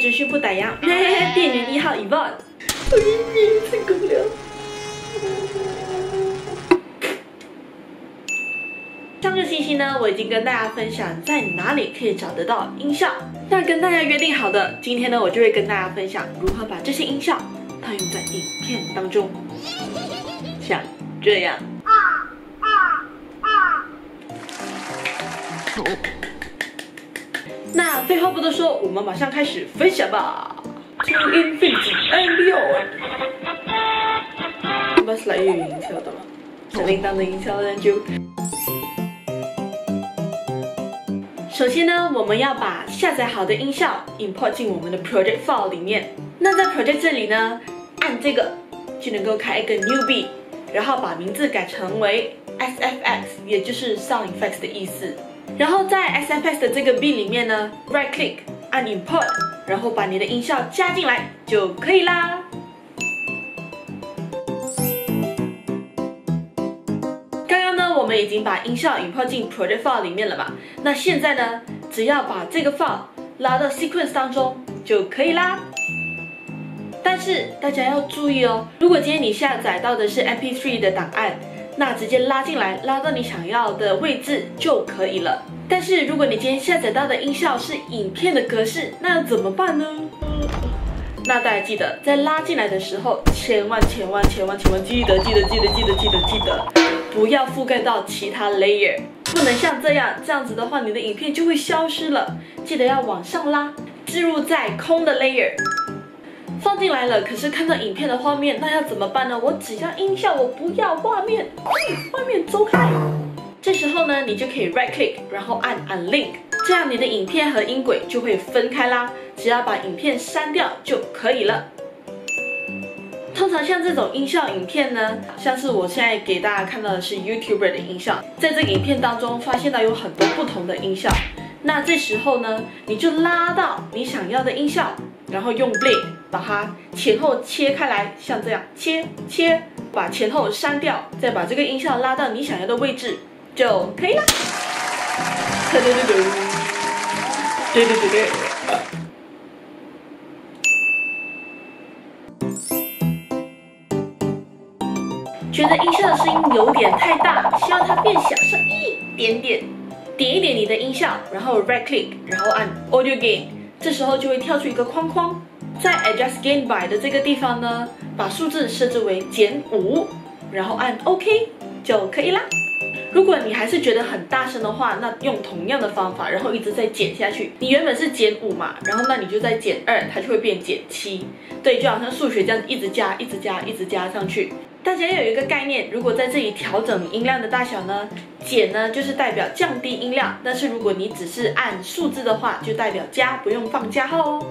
资讯不打烊，店员1号Yvonne，成功了。上个星期呢，我已经跟大家分享在哪里可以找得到音效。那跟大家约定好的，今天呢，我就会跟大家分享如何把这些音效套用在影片当中，像这样。那废话不多说，我们马上开始分享吧。To Infinity and Beyond。不是来粤语音效的吗？小铃铛的音效呢就。首先呢，我们要把下载好的音效 import 进我们的 project file 里面。那在 project 这里呢，按这个就能够开一个 new B， 然后把名字改成为 SFX， 也就是 Sound Effects 的意思。然后在 SFX 的这个 B 里面呢 ，right click 按 import， 然后把你的音效加进来就可以啦。我们已经把音效 import 进 project file 里面了嘛？那现在呢，只要把这个 file 拉到 sequence 当中就可以啦。但是大家要注意哦，如果今天你下载到的是 MP3 的档案，那直接拉进来，拉到你想要的位置就可以了。但是如果你今天下载到的音效是影片的格式，那要怎么办呢？那大家记得在拉进来的时候，千万记得，不要覆盖到其他 layer， 不能像这样子的话，你的影片就会消失了。记得要往上拉，置入在空的 layer， 放进来了。可是看到影片的画面，那要怎么办呢？我只要音效，我不要画面，画面走开。这时候呢，你就可以 right click， 然后按 unlink， 这样你的影片和音轨就会分开啦。只要把影片删掉就可以了。通常像这种音效影片呢，像是我现在给大家看到的是 YouTuber 的音效，在这个影片当中发现到有很多不同的音效。那这时候呢，你就拉到你想要的音效，然后用 blade 把它前后切开来，像这样切，把前后删掉，再把这个音效拉到你想要的位置就可以了。对。觉得音效的声音有点太大，希望它变小声一点点。点一点你的音效，然后 right click， 然后按 Audio Gain， 这时候就会跳出一个框框。在 Adjust Gain By 的这个地方呢，把数字设置为-5，然后按 OK 就可以啦。如果你还是觉得很大声的话，那用同样的方法，然后一直再减下去。你原本是-5嘛，然后那你就再-2，它就会变-7。对，就好像数学这样一直加上去。大家要有一个概念，如果在这里调整音量的大小呢，减呢就是代表降低音量，但是如果你只是按数字的话，就代表加，不用放加号哦。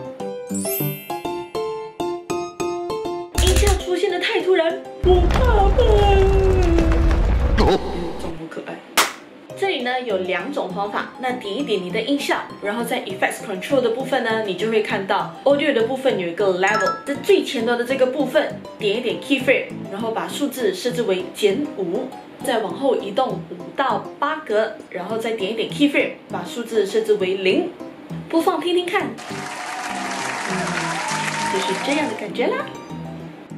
音效出现的太突然，我怕了。这么可爱。这里呢有2种方法，那点一点你的音效，然后在 Effects Control 的部分呢，你就会看到 Audio 的部分有一个 Level， 在最前端的这个部分点一点 Keyframe， 然后把数字设置为-5，再往后移动5到8格，然后再点一点 Keyframe， 把数字设置为0，播放听听看，就是这样的感觉啦。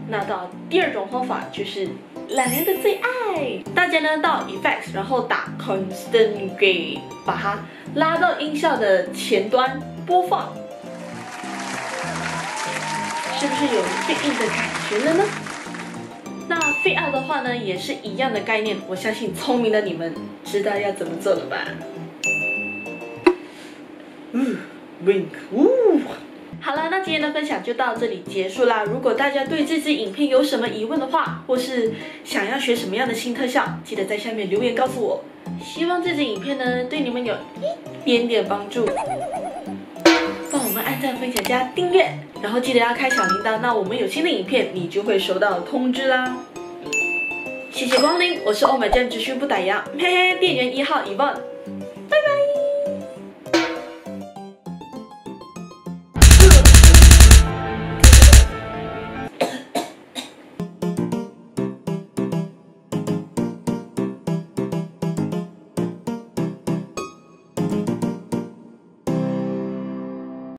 那到第2种方法就是懒人的最爱，大家呢到 Effects， 然后打 Constant Gain， 把它拉到音效的前端播放，是不是有fade in的感觉了呢？那fade out的话呢，也是一样的概念，我相信聪明的你们知道要怎么做了吧？Wink， 好了，那今天的分享就到这里结束啦。如果大家对这支影片有什么疑问的话，或是想要学什么样的新特效，记得在下面留言告诉我。希望这支影片呢对你们有一点点帮助。帮我们按赞、分享、加订阅，然后记得要开小铃铛，那我们有新的影片你就会收到通知啦。谢谢光临，我是欧美酱资讯不打烊，店员1号Yvonne。